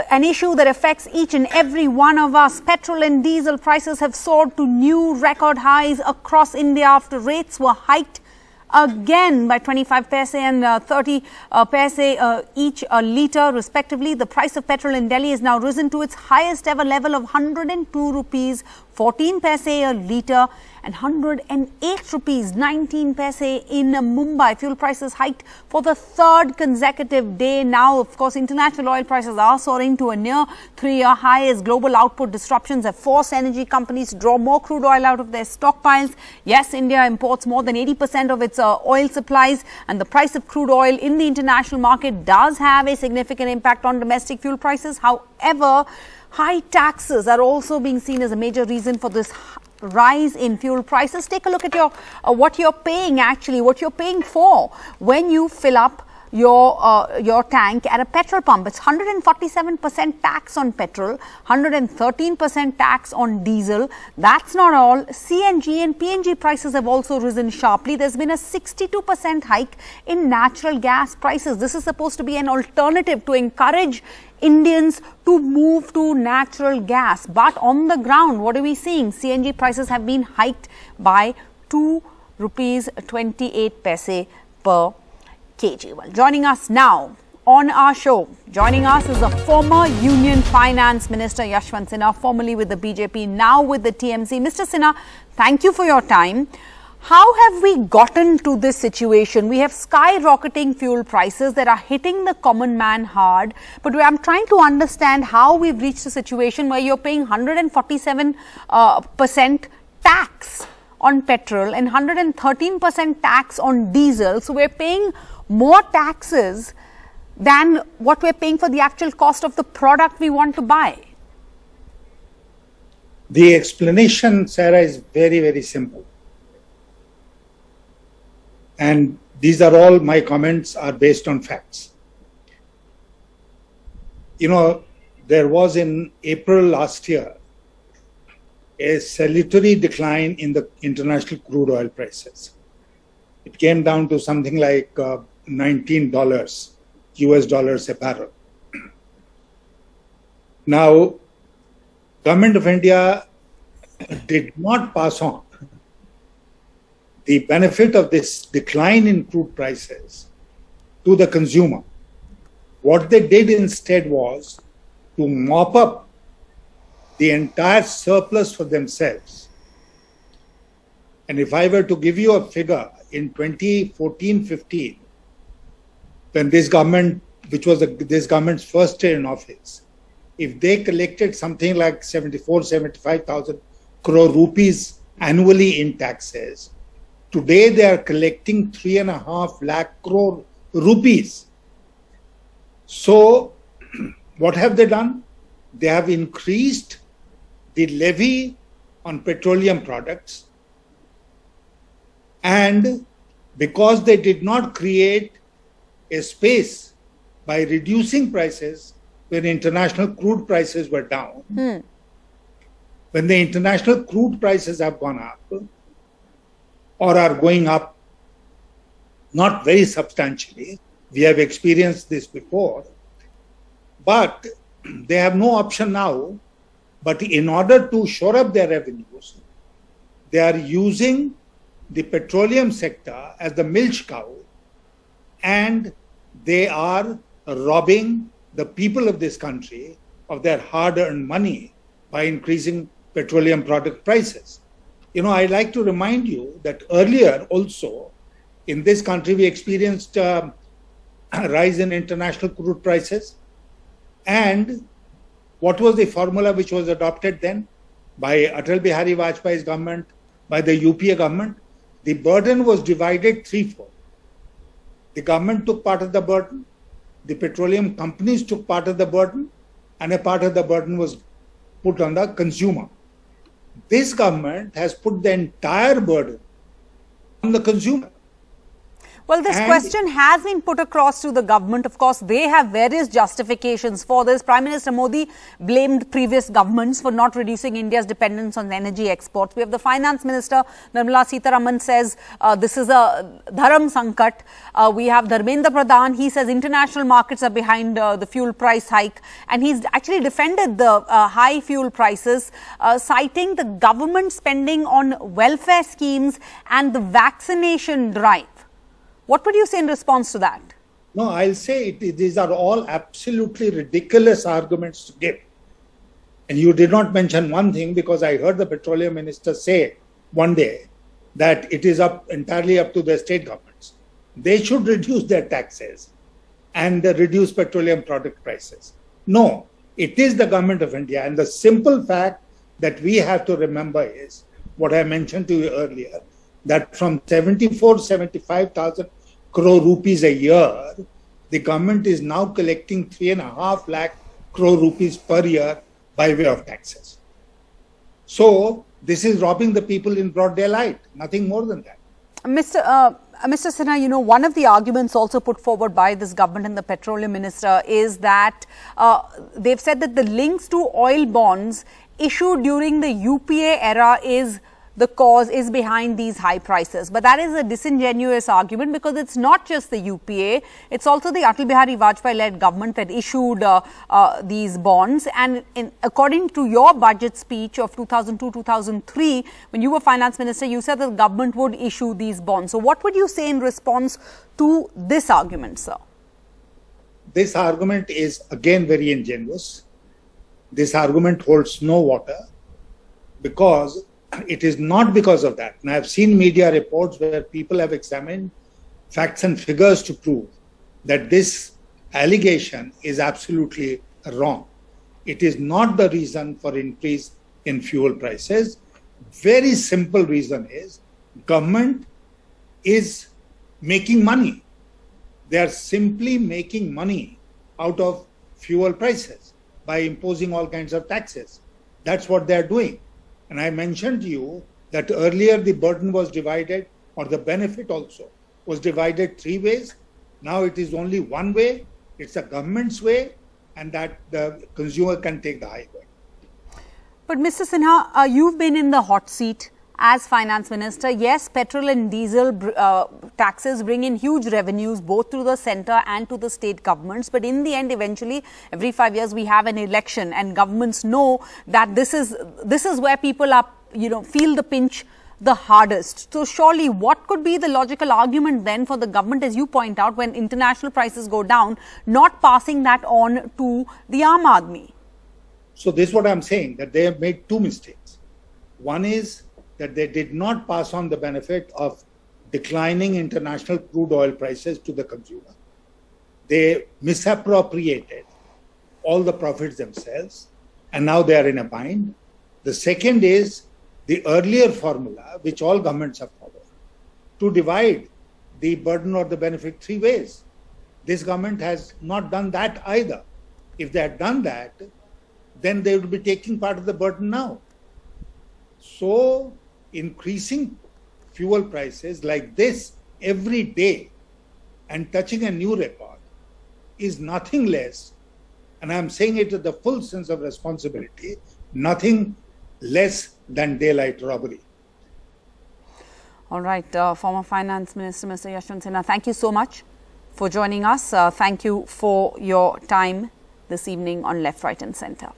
an issue that affects each and every one of us. Petrol and diesel prices have soared to new record highs across India after rates were hiked again by 25 paise and 30 paise each a litre respectively. The price of petrol in Delhi has now risen to its highest ever level of 102 rupees 14 paise a litre and 108 rupees 19 paise in Mumbai. Fuel prices hiked for the third consecutive day. Now, of course, international oil prices are soaring to a near 3-year high as global output disruptions have forced energy companies to draw more crude oil out of their stockpiles. Yes, India imports more than 80% of its oil supplies, and the price of crude oil in the international market does have a significant impact on domestic fuel prices. However, high taxes are also being seen as a major reason for this rise in fuel prices. Take a look at your what you're paying for when you fill up your tank at a petrol pump. It's 147% tax on petrol, 113% tax on diesel. That's not all. CNG and PNG prices have also risen sharply. There's been a 62% hike in natural gas prices. This is supposed to be an alternative to encourage Indians to move to natural gas. But on the ground, what are we seeing? CNG prices have been hiked by 2 rupees 28 paise per kg. Well, joining us now on our show, joining us is the former Union Finance Minister Yashwant Sinha, formerly with the BJP, now with the TMC. Mr. Sinha, thank you for your time. How have we gotten to this situation? We have skyrocketing fuel prices that are hitting the common man hard. But I'm trying to understand how we've reached a situation where you're paying 147% tax on petrol and 113% tax on diesel. So we're paying more taxes than what we're paying for the actual cost of the product we want to buy. The explanation, Sarah, is very, very simple. And these are all my comments are based on facts. You know, there was in April last year a salutary decline in the international crude oil prices. It came down to something like $19 US dollars a barrel. Now, Government of India did not pass on the benefit of this decline in crude prices to the consumer. What they did instead was to mop up the entire surplus for themselves. And if I were to give you a figure, in 2014-15, when this government, which was this government's first year in office, if they collected something like 75,000 crore rupees annually in taxes, today they are collecting 3.5 lakh crore rupees. So what have they done? They have increased the levy on petroleum products, and because they did not create a space by reducing prices when international crude prices were down, when the international crude prices have gone up or are going up not very substantially, we have experienced this before, but they have no option now. But in order to shore up their revenues, they are using the petroleum sector as the milch cow, and they are robbing the people of this country of their hard-earned money by increasing petroleum product prices. You know, I'd like to remind you that earlier also in this country we experienced a rise in international crude prices. And what was the formula which was adopted then by Atal Bihari Vajpayee's government, by the UPA government? The burden was divided threefold. The government took part of the burden, the petroleum companies took part of the burden, and a part of the burden was put on the consumer. This government has put the entire burden on the consumer. Well, this question has been put across to the government. Of course, they have various justifications for this. Prime Minister Modi blamed previous governments for not reducing India's dependence on energy exports. We have the Finance Minister, Nirmala Sitharaman, says this is a dharam sankat. We have Dharmendra Pradhan. He says international markets are behind the fuel price hike. And he's actually defended the high fuel prices, citing the government spending on welfare schemes and the vaccination drive. What would you say in response to that? No, I'll say these are all absolutely ridiculous arguments to give. And you did not mention one thing, because I heard the petroleum minister say one day that it is entirely up to the state governments. They should reduce their taxes and reduce petroleum product prices. No, it is the government of India. And the simple fact that we have to remember is what I mentioned to you earlier, that from 75,000 crore rupees a year, the government is now collecting 3.5 lakh crore rupees per year by way of taxes. So this is robbing the people in broad daylight, nothing more than that. Mr. Sinha, you know, one of the arguments also put forward by this government and the petroleum minister is that they've said that the links to oil bonds issued during the UPA era is the cause, is behind these high prices. But that is a disingenuous argument, because it's not just the UPA, it's also the Atal Bihari Vajpayee-led government that issued these bonds. And according to your budget speech of 2002-2003, when you were finance minister, you said the government would issue these bonds. So what would you say in response to this argument, sir? This argument is again very ingenuous. This argument holds no water, because it is not because of that. And I've seen media reports where people have examined facts and figures to prove that this allegation is absolutely wrong. It is not the reason for increase in fuel prices. Very simple reason is government is making money. They are simply making money out of fuel prices by imposing all kinds of taxes. That's what they are doing. And I mentioned to you that earlier the burden was divided, or the benefit also was divided 3 ways. Now it is only one way. It's the government's way, and that the consumer can take the high way. But Mr. Sinha, you've been in the hot seat as finance minister. Yes, petrol and diesel taxes bring in huge revenues both to the centre and to the state governments. But in the end, eventually, every 5 years we have an election, and governments know that this is where people are, feel the pinch the hardest. So surely, what could be the logical argument then for the government, as you point out, when international prices go down, not passing that on to the Aam Aadmi? So this is what I'm saying, that they have made 2 mistakes. One is that they did not pass on the benefit of declining international crude oil prices to the consumer. They misappropriated all the profits themselves, and now they are in a bind. The second is the earlier formula, which all governments have followed, to divide the burden or the benefit 3 ways. This government has not done that either. If they had done that, then they would be taking part of the burden now. So increasing fuel prices like this every day and touching a new record is nothing less, and I'm saying it with the full sense of responsibility, nothing less than daylight robbery. All right, former Finance Minister, Mr. Yashwant Sinha, thank you so much for joining us. Thank you for your time this evening on Left, Right and Centre.